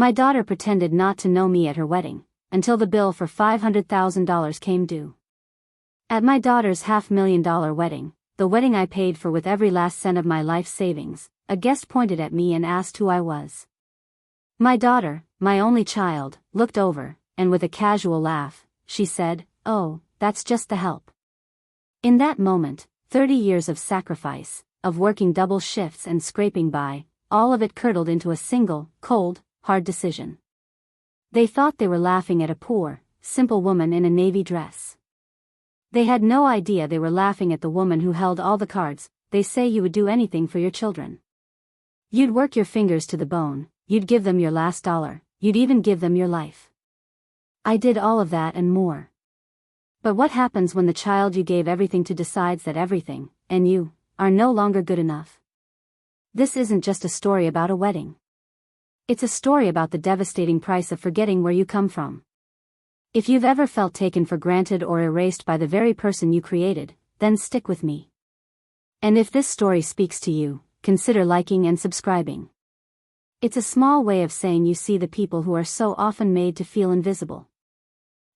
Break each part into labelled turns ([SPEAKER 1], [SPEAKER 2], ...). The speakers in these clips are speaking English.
[SPEAKER 1] My daughter pretended not to know me at her wedding, until the bill for $500,000 came due. At my daughter's $500,000 wedding, the wedding I paid for with every last cent of my life savings, a guest pointed at me and asked who I was. My daughter, my only child, looked over, and with a casual laugh, she said, "Oh, that's just the help." In that moment, 30 years of sacrifice, of working double shifts and scraping by, all of it curdled into a single, cold, hard decision. They thought they were laughing at a poor, simple woman in a navy dress. They had no idea they were laughing at the woman who held all the cards. They say you would do anything for your children. You'd work your fingers to the bone, you'd give them your last dollar, you'd even give them your life. I did all of that and more. But what happens when the child you gave everything to decides that everything, and you, are no longer good enough? This isn't just a story about a wedding. It's a story about the devastating price of forgetting where you come from. If you've ever felt taken for granted or erased by the very person you created, then stick with me. And if this story speaks to you, consider liking and subscribing. It's a small way of saying you see the people who are so often made to feel invisible.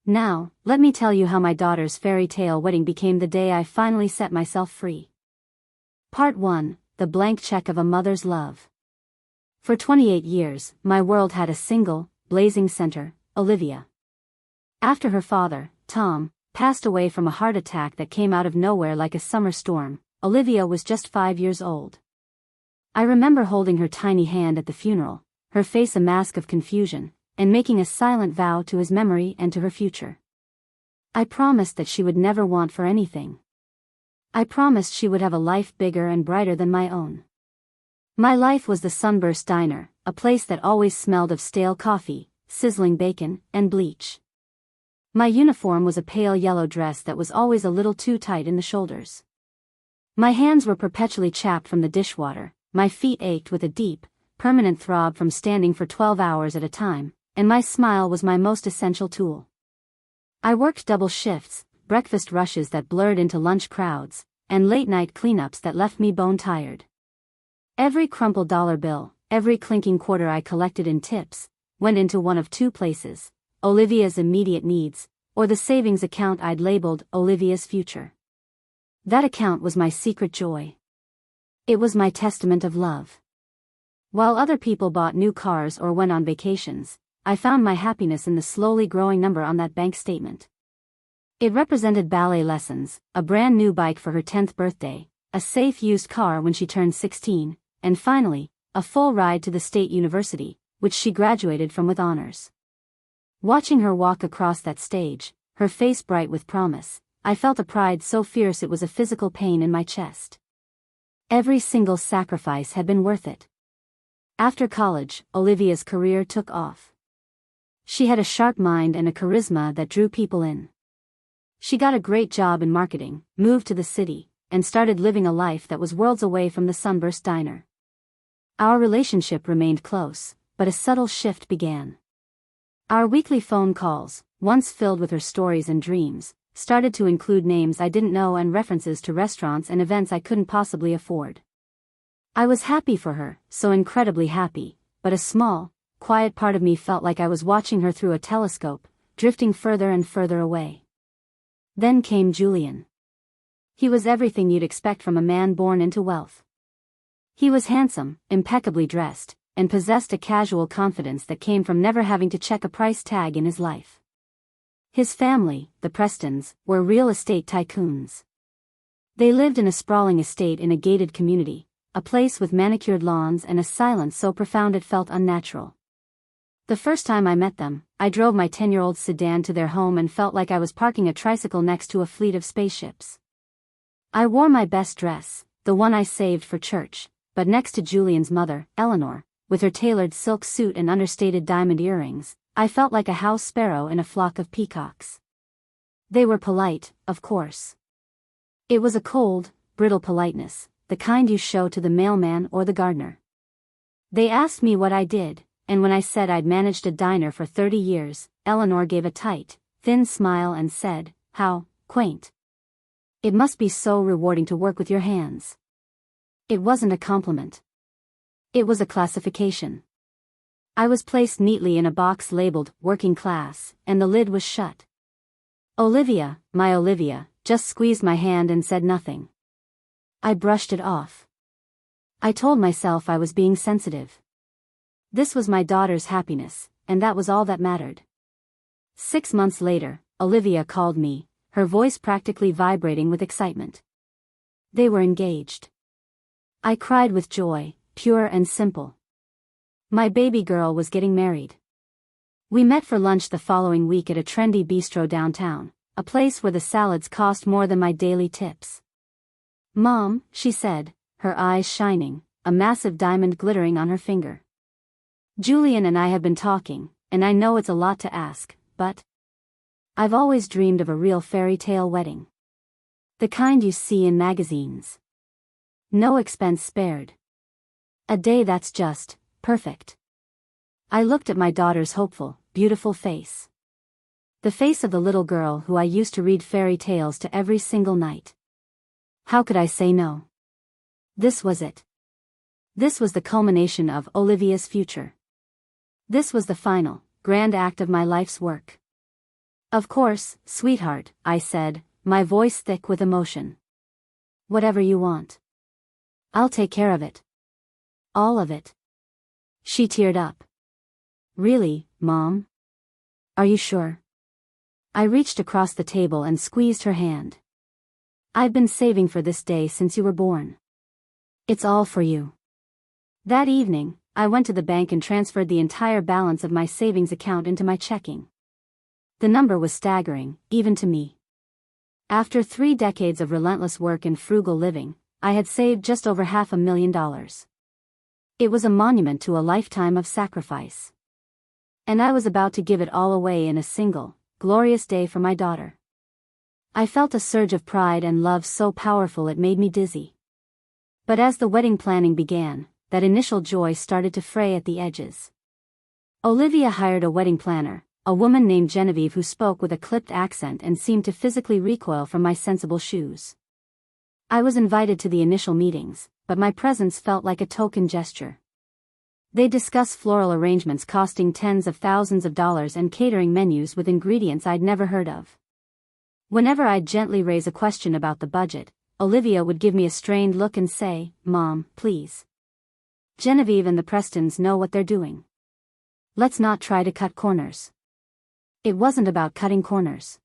[SPEAKER 1] Now, let me tell you how my daughter's fairy tale wedding became the day I finally set myself free. Part 1: The Blank Check of a Mother's Love. For 28 years, my world had a single, blazing center, Olivia. After her father, Tom, passed away from a heart attack that came out of nowhere like a summer storm, Olivia was just 5 years old. I remember holding her tiny hand at the funeral, her face a mask of confusion, and making a silent vow to his memory and to her future. I promised that she would never want for anything. I promised she would have a life bigger and brighter than my own. My life was the Sunburst Diner, a place that always smelled of stale coffee, sizzling bacon, and bleach. My uniform was a pale yellow dress that was always a little too tight in the shoulders. My hands were perpetually chapped from the dishwater, my feet ached with a deep, permanent throb from standing for 12 hours at a time, and my smile was my most essential tool. I worked double shifts, breakfast rushes that blurred into lunch crowds, and late-night cleanups that left me bone-tired. Every crumpled dollar bill, every clinking quarter I collected in tips, went into one of two places: Olivia's immediate needs, or the savings account I'd labeled Olivia's future. That account was my secret joy. It was my testament of love. While other people bought new cars or went on vacations, I found my happiness in the slowly growing number on that bank statement. It represented ballet lessons, a brand new bike for her 10th birthday, a safe used car when she turned 16, and finally, a full ride to the state university, which she graduated from with honors. Watching her walk across that stage, her face bright with promise, I felt a pride so fierce it was a physical pain in my chest. Every single sacrifice had been worth it. After college, Olivia's career took off. She had a sharp mind and a charisma that drew people in. She got a great job in marketing, moved to the city, and started living a life that was worlds away from the Sunburst Diner. Our relationship remained close, but a subtle shift began. Our weekly phone calls, once filled with her stories and dreams, started to include names I didn't know and references to restaurants and events I couldn't possibly afford. I was happy for her, so incredibly happy, but a small, quiet part of me felt like I was watching her through a telescope, drifting further and further away. Then came Julian. He was everything you'd expect from a man born into wealth. He was handsome, impeccably dressed, and possessed a casual confidence that came from never having to check a price tag in his life. His family, the Prestons, were real estate tycoons. They lived in a sprawling estate in a gated community, a place with manicured lawns and a silence so profound it felt unnatural. The first time I met them, I drove my 10-year-old sedan to their home and felt like I was parking a tricycle next to a fleet of spaceships. I wore my best dress, the one I saved for church, but next to Julian's mother, Eleanor, with her tailored silk suit and understated diamond earrings, I felt like a house sparrow in a flock of peacocks. They were polite, of course. It was a cold, brittle politeness, the kind you show to the mailman or the gardener. They asked me what I did, and when I said I'd managed a diner for 30 years, Eleanor gave a tight, thin smile and said, "How quaint. It must be so rewarding to work with your hands." It wasn't a compliment. It was a classification. I was placed neatly in a box labeled working class, and the lid was shut. Olivia, my Olivia, just squeezed my hand and said nothing. I brushed it off. I told myself I was being sensitive. This was my daughter's happiness, and that was all that mattered. 6 months later, Olivia called me, her voice practically vibrating with excitement. They were engaged. I cried with joy, pure and simple. My baby girl was getting married. We met for lunch the following week at a trendy bistro downtown, a place where the salads cost more than my daily tips. "Mom," she said, her eyes shining, a massive diamond glittering on her finger. "Julian and I have been talking, and I know it's a lot to ask, but I've always dreamed of a real fairy tale wedding. The kind you see in magazines. No expense spared. A day that's just perfect." I looked at my daughter's hopeful, beautiful face. The face of the little girl who I used to read fairy tales to every single night. How could I say no? This was it. This was the culmination of Olivia's future. This was the final, grand act of my life's work. "Of course, sweetheart," I said, my voice thick with emotion. "Whatever you want. I'll take care of it. All of it." She teared up. "Really, Mom? Are you sure?" I reached across the table and squeezed her hand. "I've been saving for this day since you were born. It's all for you." That evening, I went to the bank and transferred the entire balance of my savings account into my checking. The number was staggering, even to me. After 3 decades of relentless work and frugal living, I had saved just over $500,000. It was a monument to a lifetime of sacrifice. And I was about to give it all away in a single, glorious day for my daughter. I felt a surge of pride and love so powerful it made me dizzy. But as the wedding planning began, that initial joy started to fray at the edges. Olivia hired a wedding planner, a woman named Genevieve who spoke with a clipped accent and seemed to physically recoil from my sensible shoes. I was invited to the initial meetings, but my presence felt like a token gesture. They discussed floral arrangements costing tens of thousands of dollars and catering menus with ingredients I'd never heard of. Whenever I'd gently raise a question about the budget, Olivia would give me a strained look and say, "Mom, please. Genevieve and the Prestons know what they're doing. Let's not try to cut corners." It wasn't about cutting corners.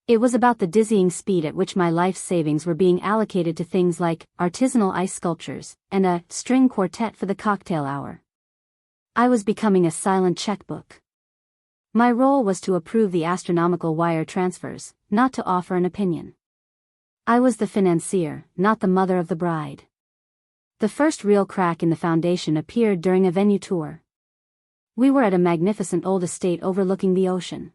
[SPEAKER 1] It was about the dizzying speed at which my life savings were being allocated to things like artisanal ice sculptures and a string quartet for the cocktail hour. I was becoming a silent checkbook. My role was to approve the astronomical wire transfers, not to offer an opinion. I was the financier, not the mother of the bride. The first real crack in the foundation appeared during a venue tour. We were at a magnificent old estate overlooking the ocean.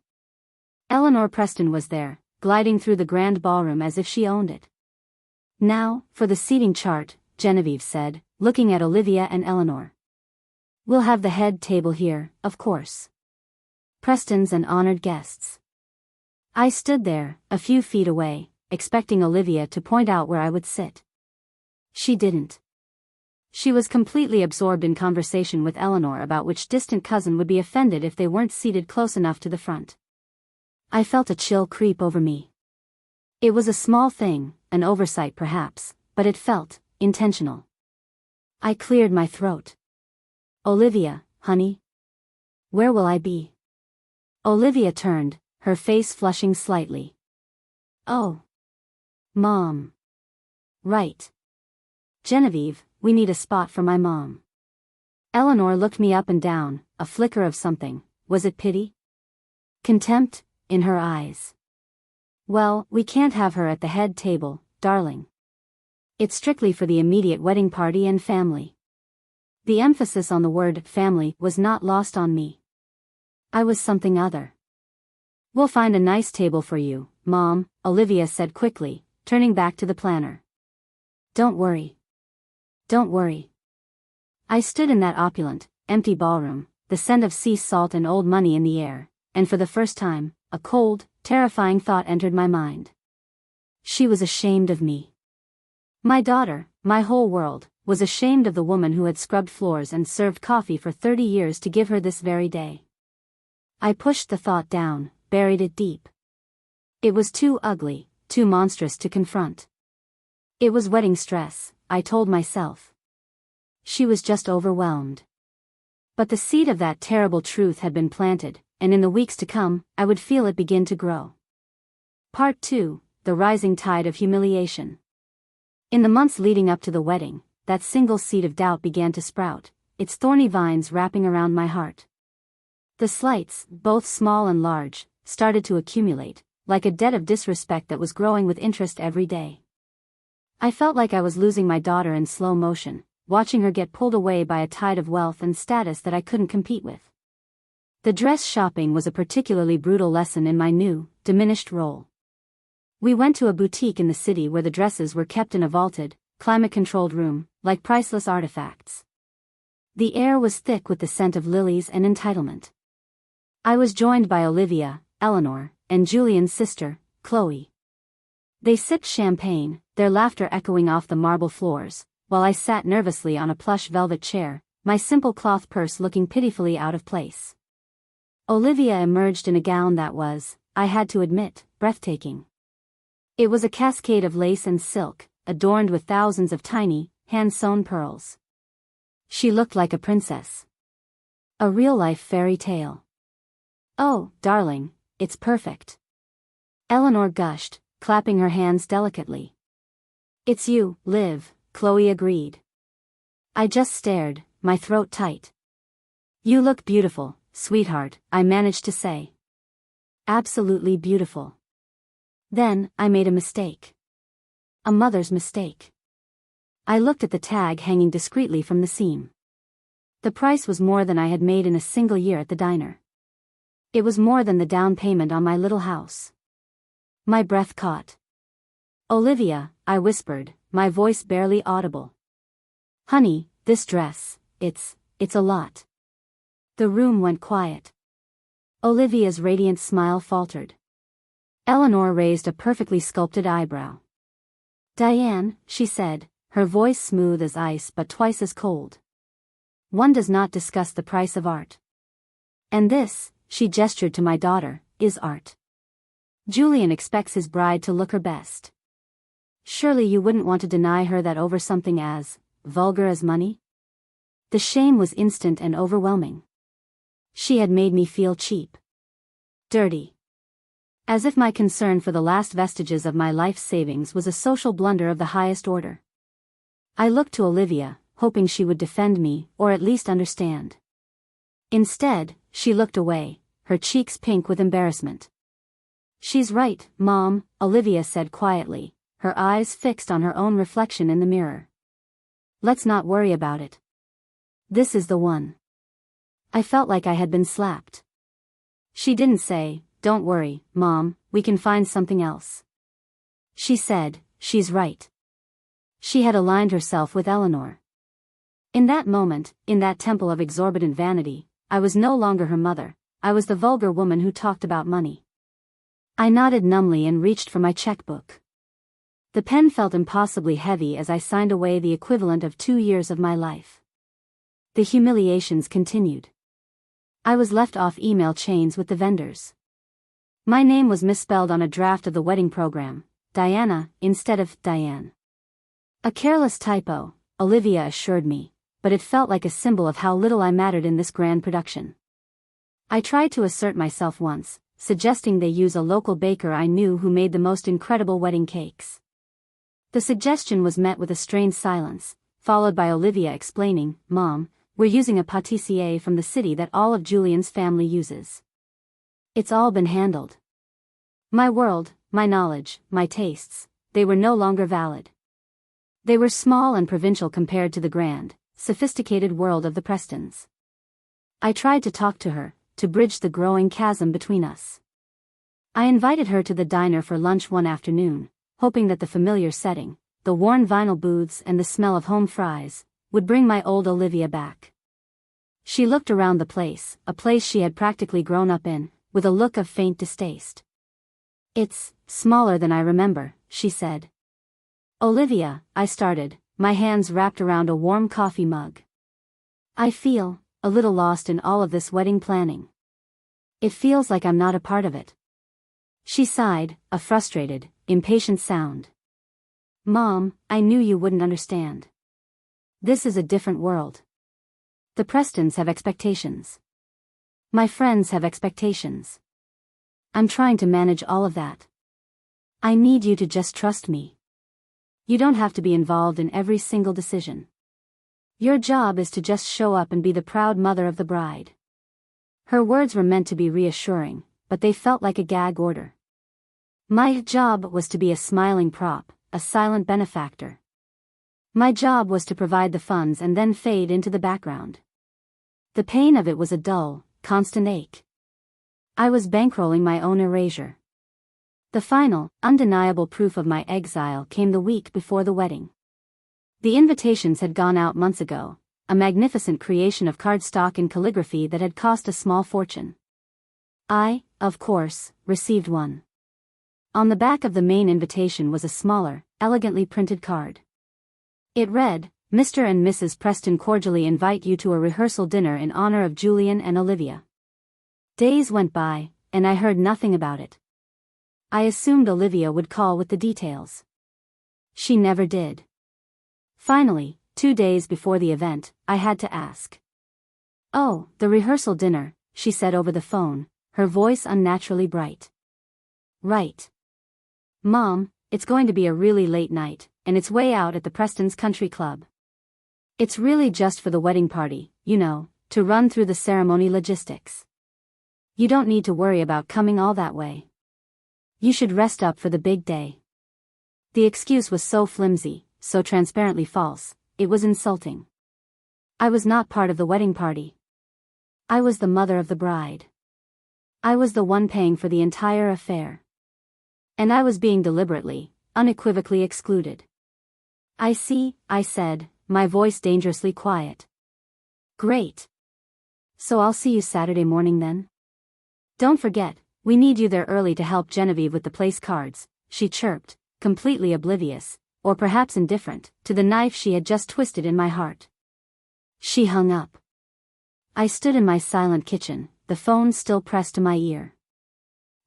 [SPEAKER 1] Eleanor Preston was there, gliding through the grand ballroom as if she owned it. "Now, for the seating chart," Genevieve said, looking at Olivia and Eleanor. "We'll have the head table here, of course. Prestons and honored guests." I stood there, a few feet away, expecting Olivia to point out where I would sit. She didn't. She was completely absorbed in conversation with Eleanor about which distant cousin would be offended if they weren't seated close enough to the front. I felt a chill creep over me. It was a small thing, an oversight perhaps, but it felt intentional. I cleared my throat. "Olivia, honey? Where will I be?" Olivia turned, her face flushing slightly. "Oh. Mom. Right. Genevieve, we need a spot for my mom." Eleanor looked me up and down, a flicker of something. Was it pity? Contempt? In her eyes. "Well, we can't have her at the head table, darling. It's strictly for the immediate wedding party and family." The emphasis on the word family was not lost on me. I was something other. "We'll find a nice table for you, Mom," Olivia said quickly, turning back to the planner. "Don't worry. Don't worry." I stood in that opulent, empty ballroom, the scent of sea salt and old money in the air, and for the first time, a cold, terrifying thought entered my mind. She was ashamed of me. My daughter, my whole world, was ashamed of the woman who had scrubbed floors and served coffee for 30 years to give her this very day. I pushed the thought down, buried it deep. It was too ugly, too monstrous to confront. It was wedding stress, I told myself. She was just overwhelmed. But the seed of that terrible truth had been planted, and in the weeks to come, I would feel it begin to grow. Part 2, The Rising Tide of Humiliation. In the months leading up to the wedding, that single seed of doubt began to sprout, its thorny vines wrapping around my heart. The slights, both small and large, started to accumulate, like a debt of disrespect that was growing with interest every day. I felt like I was losing my daughter in slow motion, watching her get pulled away by a tide of wealth and status that I couldn't compete with. The dress shopping was a particularly brutal lesson in my new, diminished role. We went to a boutique in the city where the dresses were kept in a vaulted, climate-controlled room, like priceless artifacts. The air was thick with the scent of lilies and entitlement. I was joined by Olivia, Eleanor, and Julian's sister, Chloe. They sipped champagne, their laughter echoing off the marble floors, while I sat nervously on a plush velvet chair, my simple cloth purse looking pitifully out of place. Olivia emerged in a gown that was, I had to admit, breathtaking. It was a cascade of lace and silk, adorned with thousands of tiny, hand-sewn pearls. She looked like a princess. A real-life fairy tale. "Oh, darling, it's perfect," Eleanor gushed, clapping her hands delicately. "It's you, Liv," Chloe agreed. I just stared, my throat tight. "You look beautiful, sweetheart," I managed to say. "Absolutely beautiful." Then, I made a mistake. A mother's mistake. I looked at the tag hanging discreetly from the seam. The price was more than I had made in a single year at the diner. It was more than the down payment on my little house. My breath caught. "Olivia," I whispered, my voice barely audible. "Honey, this dress, it's a lot." The room went quiet. Olivia's radiant smile faltered. Eleanor raised a perfectly sculpted eyebrow. "Diane," she said, her voice smooth as ice but twice as cold. "One does not discuss the price of art. And this," she gestured to my daughter, "is art. Julian expects his bride to look her best. Surely you wouldn't want to deny her that over something as vulgar as money?" The shame was instant and overwhelming. She had made me feel cheap. Dirty. As if my concern for the last vestiges of my life savings was a social blunder of the highest order. I looked to Olivia, hoping she would defend me, or at least understand. Instead, she looked away, her cheeks pink with embarrassment. "She's right, Mom," Olivia said quietly, her eyes fixed on her own reflection in the mirror. "Let's not worry about it. This is the one." I felt like I had been slapped. She didn't say, "Don't worry, Mom, we can find something else." She said, "She's right." She had aligned herself with Eleanor. In that moment, in that temple of exorbitant vanity, I was no longer her mother, I was the vulgar woman who talked about money. I nodded numbly and reached for my checkbook. The pen felt impossibly heavy as I signed away the equivalent of 2 years of my life. The humiliations continued. I was left off email chains with the vendors. My name was misspelled on a draft of the wedding program, Diana, instead of Diane. A careless typo, Olivia assured me, but it felt like a symbol of how little I mattered in this grand production. I tried to assert myself once, suggesting they use a local baker I knew who made the most incredible wedding cakes. The suggestion was met with a strained silence, followed by Olivia explaining, "Mom, we're using a pâtissier from the city that all of Julian's family uses. It's all been handled." My world, my knowledge, my tastes, they were no longer valid. They were small and provincial compared to the grand, sophisticated world of the Prestons. I tried to talk to her, to bridge the growing chasm between us. I invited her to the diner for lunch one afternoon, hoping that the familiar setting, the worn vinyl booths and the smell of home fries, would bring my old Olivia back. She looked around the place, a place she had practically grown up in, with a look of faint distaste. "It's smaller than I remember," she said. "Olivia," I started, my hands wrapped around a warm coffee mug. I feel a little lost in all of this wedding planning. It feels like I'm not a part of it. She sighed, a frustrated, impatient sound. Mom, I knew you wouldn't understand. This is a different world. The Prestons have expectations. My friends have expectations. I'm trying to manage all of that. I need you to just trust me. You don't have to be involved in every single decision. Your job is to just show up and be the proud mother of the bride. Her words were meant to be reassuring, but they felt like a gag order. My job was to be a smiling prop, a silent benefactor. My job was to provide the funds and then fade into the background. The pain of it was a dull, constant ache. I was bankrolling my own erasure. The final, undeniable proof of my exile came the week before the wedding. The invitations had gone out months ago, a magnificent creation of cardstock and calligraphy that had cost a small fortune. I, of course, received one. On the back of the main invitation was a smaller, elegantly printed card. It read, "Mr. and Mrs. Preston cordially invite you to a rehearsal dinner in honor of Julian and Olivia." Days went by, and I heard nothing about it. I assumed Olivia would call with the details. She never did. Finally, 2 days before the event, I had to ask. "Oh, the rehearsal dinner," she said over the phone, her voice unnaturally bright. "Right. Mom, it's going to be a really late night, and it's way out at the Preston's Country Club. It's really just for the wedding party, you know, to run through the ceremony logistics. You don't need to worry about coming all that way. You should rest up for the big day." The excuse was so flimsy, so transparently false, it was insulting. I was not part of the wedding party. I was the mother of the bride. I was the one paying for the entire affair. And I was being deliberately, unequivocally excluded. "I see," I said, my voice dangerously quiet. "Great. So I'll see you Saturday morning then? Don't forget, we need you there early to help Genevieve with the place cards," she chirped, completely oblivious, or perhaps indifferent, to the knife she had just twisted in my heart. She hung up. I stood in my silent kitchen, the phone still pressed to my ear.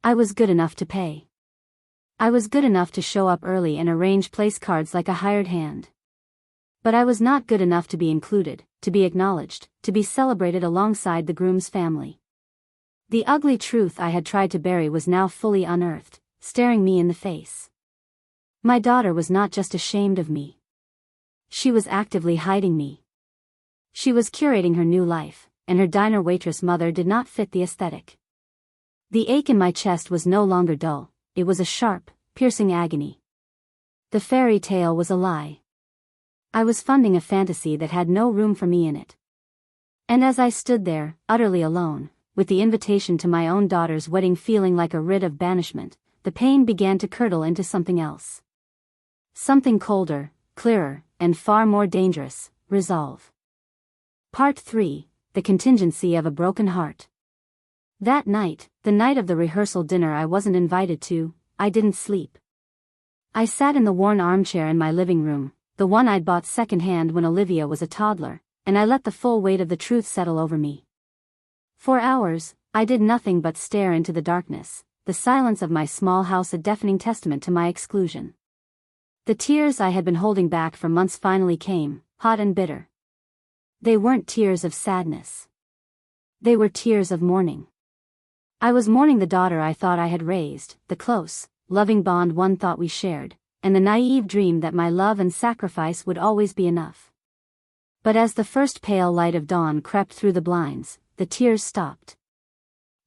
[SPEAKER 1] I was good enough to pay. I was good enough to show up early and arrange place cards like a hired hand. But I was not good enough to be included, to be acknowledged, to be celebrated alongside the groom's family. The ugly truth I had tried to bury was now fully unearthed, staring me in the face. My daughter was not just ashamed of me. She was actively hiding me. She was curating her new life, and her diner waitress mother did not fit the aesthetic. The ache in my chest was no longer dull, it was a sharp, piercing agony. The fairy tale was a lie. I was funding a fantasy that had no room for me in it. And as I stood there, utterly alone, with the invitation to my own daughter's wedding feeling like a writ of banishment, the pain began to curdle into something else. Something colder, clearer, and far more dangerous: resolve. Part 3, The Contingency of a Broken Heart. That night, the night of the rehearsal dinner I wasn't invited to, I didn't sleep. I sat in the worn armchair in my living room, the one I'd bought secondhand when Olivia was a toddler, and I let the full weight of the truth settle over me. For hours, I did nothing but stare into the darkness, the silence of my small house a deafening testament to my exclusion. The tears I had been holding back for months finally came, hot and bitter. They weren't tears of sadness. They were tears of mourning. I was mourning the daughter I thought I had raised, the close, loving bond one thought we shared, and the naive dream that my love and sacrifice would always be enough. But as the first pale light of dawn crept through the blinds, the tears stopped.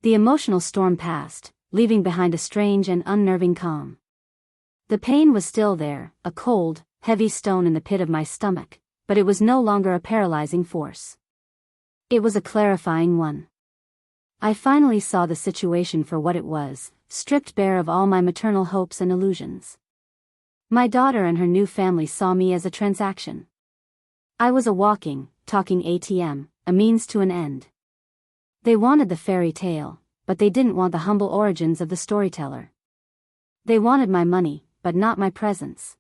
[SPEAKER 1] The emotional storm passed, leaving behind a strange and unnerving calm. The pain was still there, a cold, heavy stone in the pit of my stomach, but it was no longer a paralyzing force. It was a clarifying one. I finally saw the situation for what it was, stripped bare of all my maternal hopes and illusions. My daughter and her new family saw me as a transaction. I was a walking, talking ATM, a means to an end. They wanted the fairy tale, but they didn't want the humble origins of the storyteller. They wanted my money, but not my presence.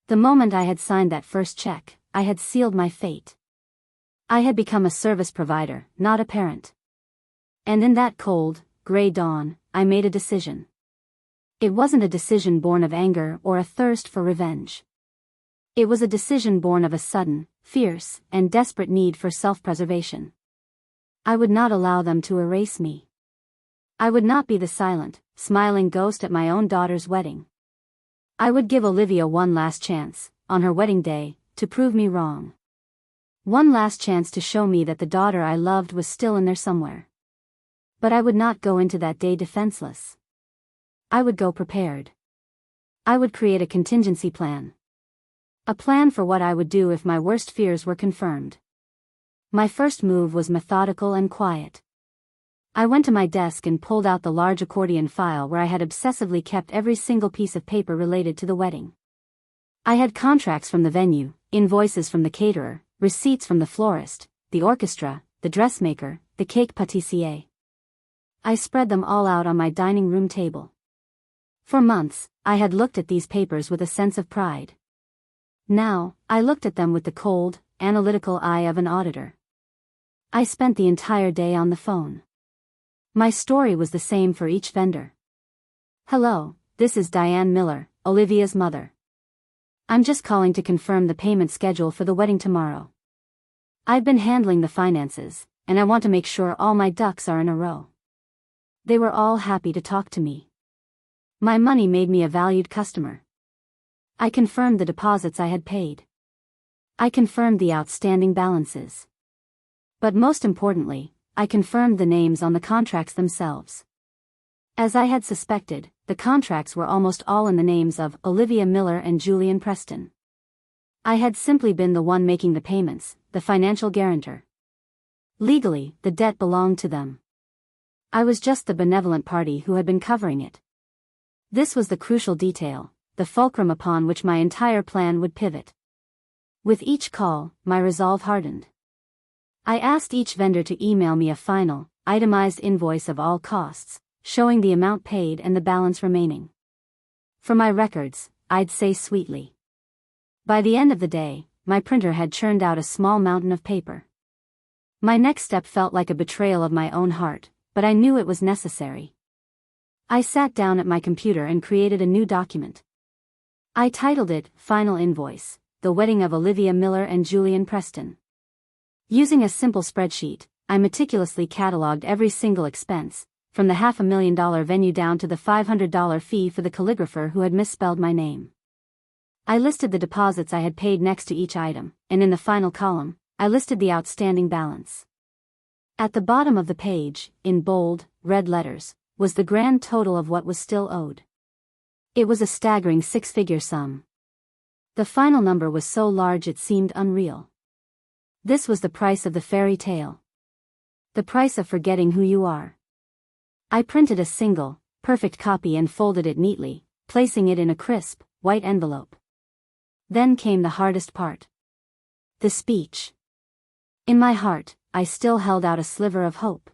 [SPEAKER 1] The moment I had signed that first check, I had sealed my fate. I had become a service provider, not a parent. And in that cold, gray dawn, I made a decision. It wasn't a decision born of anger or a thirst for revenge. It was a decision born of a sudden, fierce, and desperate need for self-preservation. I would not allow them to erase me. I would not be the silent, smiling ghost at my own daughter's wedding. I would give Olivia one last chance, on her wedding day, to prove me wrong. One last chance to show me that the daughter I loved was still in there somewhere. But I would not go into that day defenseless. I would go prepared. I would create a contingency plan. A plan for what I would do if my worst fears were confirmed. My first move was methodical and quiet. I went to my desk and pulled out the large accordion file where I had obsessively kept every single piece of paper related to the wedding. I had contracts from the venue, invoices from the caterer, receipts from the florist, the orchestra, the dressmaker, the cake pâtissier. I spread them all out on my dining room table. For months, I had looked at these papers with a sense of pride. Now, I looked at them with the cold, analytical eye of an auditor. I spent the entire day on the phone. My story was the same for each vendor. Hello, this is Diane Miller, Olivia's mother. I'm just calling to confirm the payment schedule for the wedding tomorrow. I've been handling the finances, and I want to make sure all my ducks are in a row. They were all happy to talk to me. My money made me a valued customer. I confirmed the deposits I had paid. I confirmed the outstanding balances. But most importantly, I confirmed the names on the contracts themselves. As I had suspected, the contracts were almost all in the names of Olivia Miller and Julian Preston. I had simply been the one making the payments, the financial guarantor. Legally, the debt belonged to them. I was just the benevolent party who had been covering it. This was the crucial detail, the fulcrum upon which my entire plan would pivot. With each call, my resolve hardened. I asked each vendor to email me a final, itemized invoice of all costs, showing the amount paid and the balance remaining. For my records, I'd say sweetly. By the end of the day, my printer had churned out a small mountain of paper. My next step felt like a betrayal of my own heart, but I knew it was necessary. I sat down at my computer and created a new document. I titled it, Final Invoice, The Wedding of Olivia Miller and Julian Preston. Using a simple spreadsheet, I meticulously cataloged every single expense, from the $500,000 venue down to the $500 fee for the calligrapher who had misspelled my name. I listed the deposits I had paid next to each item, and in the final column, I listed the outstanding balance. At the bottom of the page, in bold, red letters, was the grand total of what was still owed. It was a staggering six-figure sum. The final number was so large it seemed unreal. This was the price of the fairy tale. The price of forgetting who you are. I printed a single, perfect copy and folded it neatly, placing it in a crisp, white envelope. Then came the hardest part. The speech. In my heart, I still held out a sliver of hope.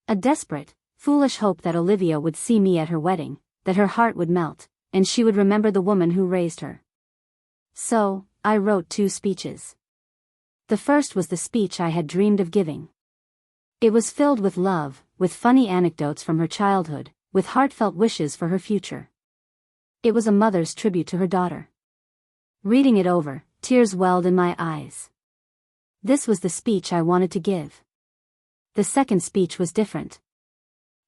[SPEAKER 1] A desperate, foolish hope that Olivia would see me at her wedding, that her heart would melt, and she would remember the woman who raised her. So, I wrote 2 speeches. The first was the speech I had dreamed of giving. It was filled with love, with funny anecdotes from her childhood, with heartfelt wishes for her future. It was a mother's tribute to her daughter. Reading it over, tears welled in my eyes. This was the speech I wanted to give. The second speech was different.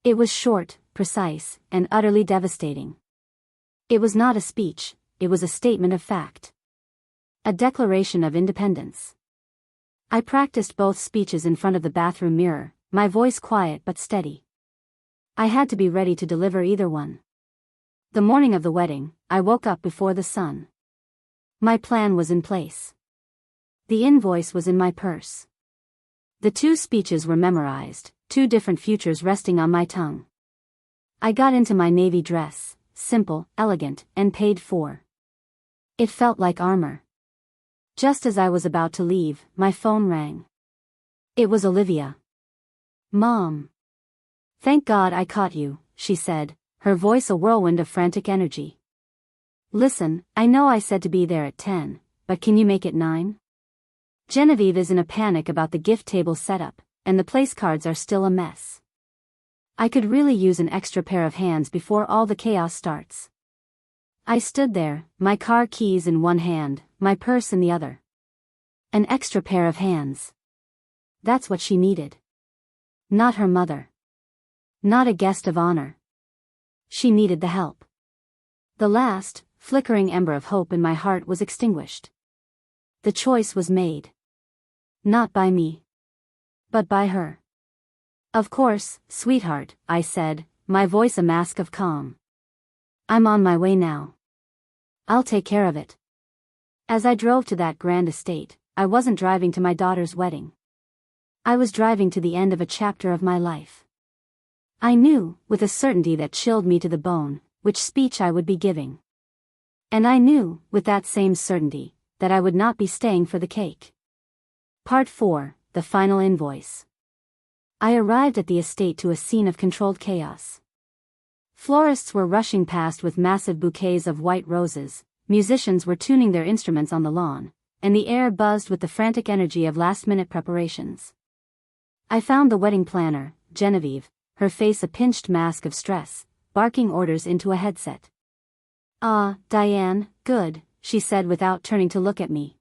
[SPEAKER 1] It was short, precise, and utterly devastating. It was not a speech, it was a statement of fact. A declaration of independence. I practiced both speeches in front of the bathroom mirror, my voice quiet but steady. I had to be ready to deliver either one. The morning of the wedding, I woke up before the sun. My plan was in place. The invoice was in my purse. The 2 speeches were memorized, 2 different futures resting on my tongue. I got into my navy dress, simple, elegant, and paid for. It felt like armor. Just as I was about to leave, my phone rang. It was Olivia. "Mom. Thank God I caught you," she said, her voice a whirlwind of frantic energy. Listen, I know I said to be there at 10, but can you make it 9? Genevieve is in a panic about the gift table setup, and the place cards are still a mess. I could really use an extra pair of hands before all the chaos starts. I stood there, my car keys in one hand, my purse in the other. An extra pair of hands. That's what she needed. Not her mother. Not a guest of honor. She needed the help. The last, flickering ember of hope in my heart was extinguished. The choice was made. Not by me. But by her. Of course, sweetheart, I said, my voice a mask of calm. I'm on my way now. I'll take care of it. As I drove to that grand estate, I wasn't driving to my daughter's wedding. I was driving to the end of a chapter of my life. I knew, with a certainty that chilled me to the bone, which speech I would be giving. And I knew, with that same certainty, that I would not be staying for the cake. Part 4, the final invoice. I arrived at the estate to a scene of controlled chaos. Florists were rushing past with massive bouquets of white roses, musicians were tuning their instruments on the lawn, and the air buzzed with the frantic energy of last-minute preparations. I found the wedding planner, Genevieve, her face a pinched mask of stress, barking orders into a headset. "Ah, Diane, good," she said without turning to look at me.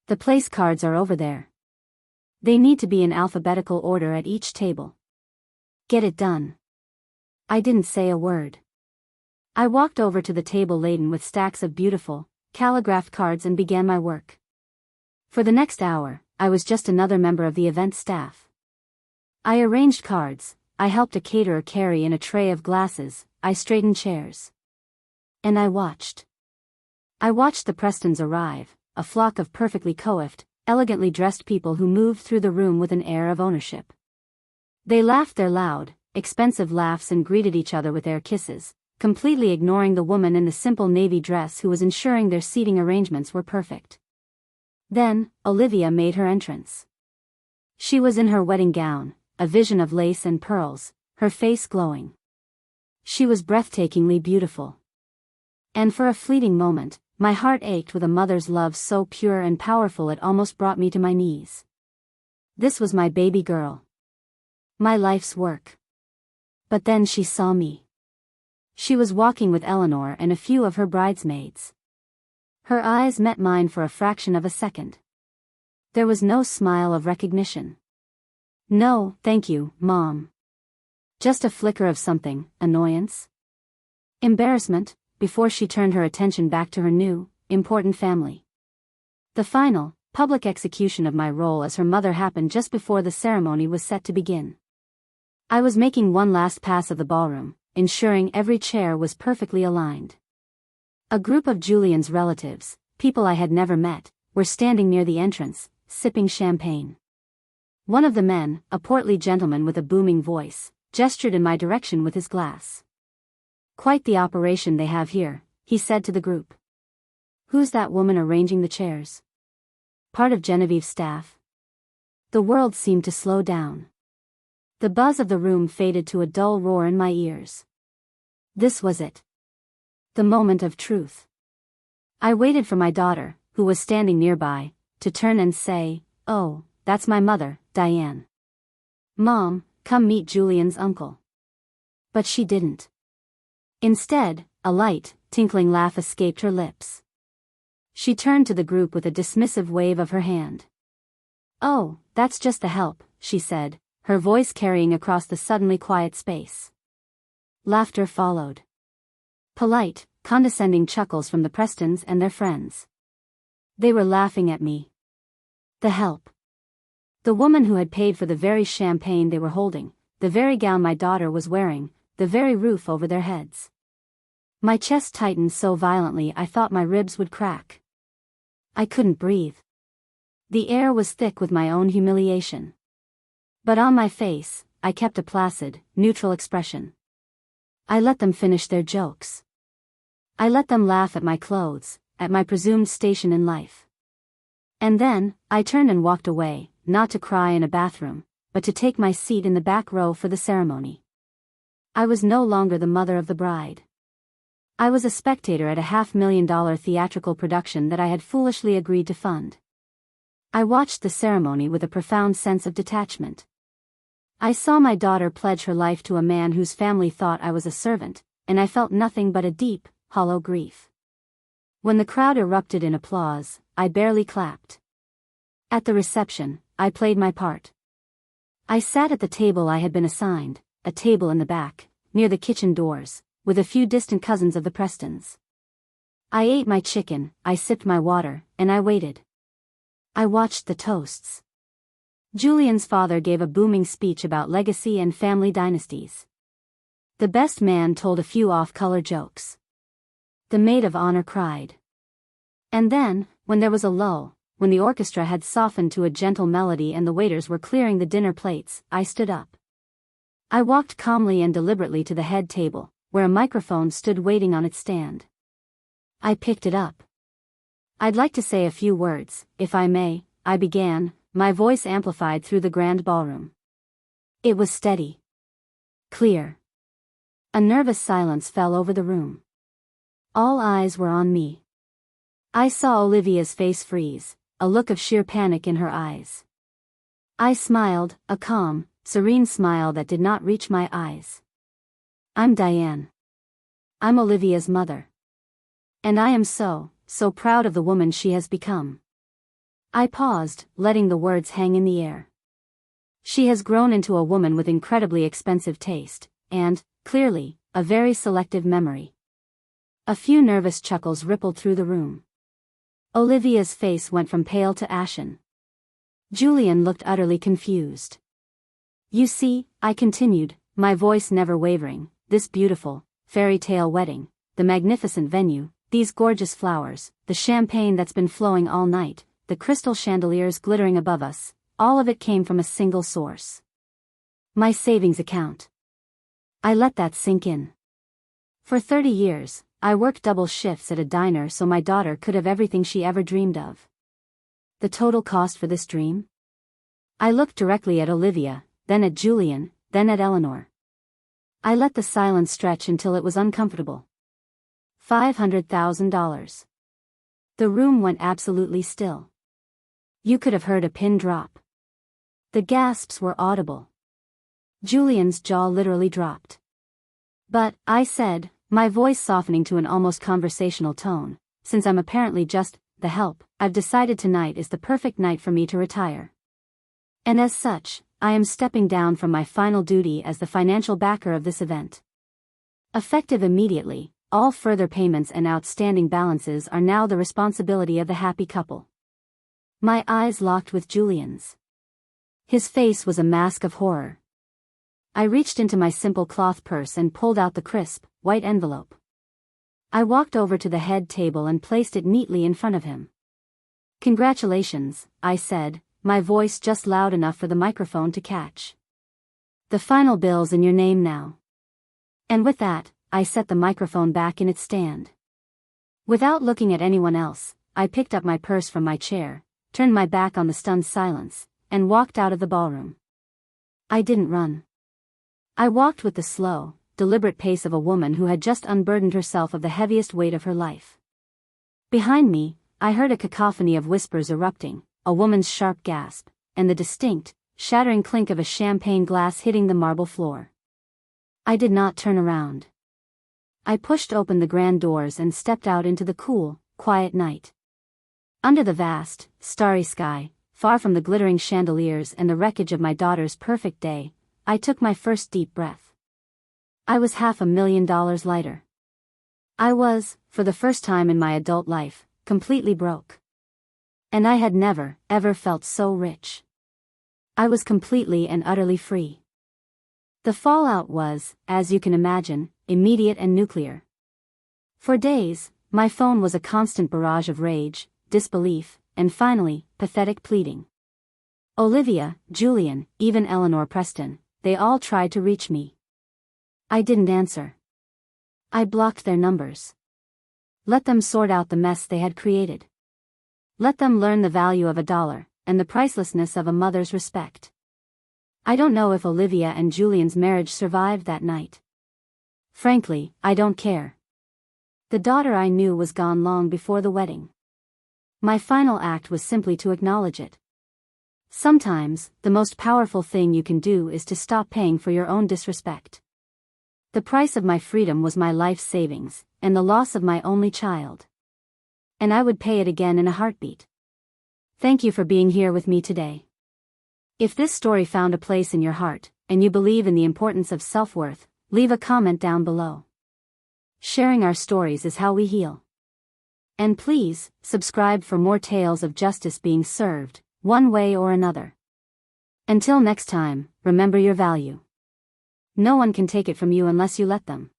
[SPEAKER 1] "The place cards are over there. They need to be in alphabetical order at each table. Get it done." I didn't say a word. I walked over to the table laden with stacks of beautiful, calligraphed cards and began my work. For the next hour, I was just another member of the event staff. I arranged cards, I helped a caterer carry in a tray of glasses, I straightened chairs. And I watched. I watched the Prestons arrive, a flock of perfectly coiffed, elegantly dressed people who moved through the room with an air of ownership. They laughed their loud, expensive laughs and greeted each other with air kisses, completely ignoring the woman in the simple navy dress who was ensuring their seating arrangements were perfect. Then, Olivia made her entrance. She was in her wedding gown, a vision of lace and pearls, her face glowing. She was breathtakingly beautiful. And for a fleeting moment, my heart ached with a mother's love so pure and powerful it almost brought me to my knees. This was my baby girl. My life's work. But then she saw me. She was walking with Eleanor and a few of her bridesmaids. Her eyes met mine for a fraction of a second. There was no smile of recognition. No, thank you, Mom. Just a flicker of something, annoyance? Embarrassment, before she turned her attention back to her new, important family. The final, public execution of my role as her mother happened just before the ceremony was set to begin. I was making one last pass of the ballroom, ensuring every chair was perfectly aligned. A group of Julian's relatives, people I had never met, were standing near the entrance, sipping champagne. One of the men, a portly gentleman with a booming voice, gestured in my direction with his glass. "Quite the operation they have here," he said to the group. "Who's that woman arranging the chairs? Part of Genevieve's staff?" The world seemed to slow down. The buzz of the room faded to a dull roar in my ears. This was it. The moment of truth. I waited for my daughter, who was standing nearby, to turn and say, "Oh, that's my mother, Diane. Mom, come meet Julian's uncle." But she didn't. Instead, a light, tinkling laugh escaped her lips. She turned to the group with a dismissive wave of her hand. "Oh, that's just the help," she said, her voice carrying across the suddenly quiet space. Laughter followed. Polite, condescending chuckles from the Prestons and their friends. They were laughing at me. The help. The woman who had paid for the very champagne they were holding, the very gown my daughter was wearing, the very roof over their heads. My chest tightened so violently I thought my ribs would crack. I couldn't breathe. The air was thick with my own humiliation. But on my face, I kept a placid, neutral expression. I let them finish their jokes. I let them laugh at my clothes, at my presumed station in life. And then, I turned and walked away, not to cry in a bathroom, but to take my seat in the back row for the ceremony. I was no longer the mother of the bride. I was a spectator at a $500,000 theatrical production that I had foolishly agreed to fund. I watched the ceremony with a profound sense of detachment. I saw my daughter pledge her life to a man whose family thought I was a servant, and I felt nothing but a deep, hollow grief. When the crowd erupted in applause, I barely clapped. At the reception, I played my part. I sat at the table I had been assigned, a table in the back, near the kitchen doors, with a few distant cousins of the Prestons. I ate my chicken, I sipped my water, and I waited. I watched the toasts. Julian's father gave a booming speech about legacy and family dynasties. The best man told a few off-color jokes. The maid of honor cried. And then, when there was a lull, when the orchestra had softened to a gentle melody and the waiters were clearing the dinner plates, I stood up. I walked calmly and deliberately to the head table, where a microphone stood waiting on its stand. I picked it up. "I'd like to say a few words, if I may," I began, my voice amplified through the grand ballroom. It was steady. Clear. A nervous silence fell over the room. All eyes were on me. I saw Olivia's face freeze, a look of sheer panic in her eyes. I smiled, a calm, serene smile that did not reach my eyes. "I'm Diane. I'm Olivia's mother. And I am so proud of the woman she has become." I paused, letting the words hang in the air. "She has grown into a woman with incredibly expensive taste, and, clearly, a very selective memory." A few nervous chuckles rippled through the room. Olivia's face went from pale to ashen. Julian looked utterly confused. "You see," I continued, my voice never wavering, "this beautiful, fairy tale wedding, the magnificent venue, these gorgeous flowers, the champagne that's been flowing all night, the crystal chandeliers glittering above us, all of it came from a single source. My savings account." I let that sink in. For 30 years, I worked double shifts at a diner so my daughter could have everything she ever dreamed of. The total cost for this dream? I looked directly at Olivia, then at Julian, then at Eleanor. I let the silence stretch until it was uncomfortable. $500,000. The room went absolutely still. You could have heard a pin drop. The gasps were audible. Julian's jaw literally dropped. "But," I said, my voice softening to an almost conversational tone, "since I'm apparently just the help, I've decided tonight is the perfect night for me to retire. And as such, I am stepping down from my final duty as the financial backer of this event. Effective immediately, all further payments and outstanding balances are now the responsibility of the happy couple." My eyes locked with Julian's. His face was a mask of horror. I reached into my simple cloth purse and pulled out the crisp, white envelope. I walked over to the head table and placed it neatly in front of him. "Congratulations," I said, my voice just loud enough for the microphone to catch. "The final bill's in your name now." And with that, I set the microphone back in its stand. Without looking at anyone else, I picked up my purse from my chair, turned my back on the stunned silence, and walked out of the ballroom. I didn't run. I walked with the slow, deliberate pace of a woman who had just unburdened herself of the heaviest weight of her life. Behind me, I heard a cacophony of whispers erupting, a woman's sharp gasp, and the distinct, shattering clink of a champagne glass hitting the marble floor. I did not turn around. I pushed open the grand doors and stepped out into the cool, quiet night. Under the vast, starry sky, far from the glittering chandeliers and the wreckage of my daughter's perfect day, I took my first deep breath. I was $500,000 lighter. I was, for the first time in my adult life, completely broke. And I had never, ever felt so rich. I was completely and utterly free. The fallout was, as you can imagine, immediate and nuclear. For days, my phone was a constant barrage of rage, disbelief, and finally, pathetic pleading. Olivia, Julian, even Eleanor Preston, they all tried to reach me. I didn't answer. I blocked their numbers. Let them sort out the mess they had created. Let them learn the value of $1, and the pricelessness of a mother's respect. I don't know if Olivia and Julian's marriage survived that night. Frankly, I don't care. The daughter I knew was gone long before the wedding. My final act was simply to acknowledge it. Sometimes, the most powerful thing you can do is to stop paying for your own disrespect. The price of my freedom was my life savings, and the loss of my only child. And I would pay it again in a heartbeat. Thank you for being here with me today. If this story found a place in your heart, and you believe in the importance of self-worth, leave a comment down below. Sharing our stories is how we heal. And please, subscribe for more tales of justice being served, one way or another. Until next time, remember your value. No one can take it from you unless you let them.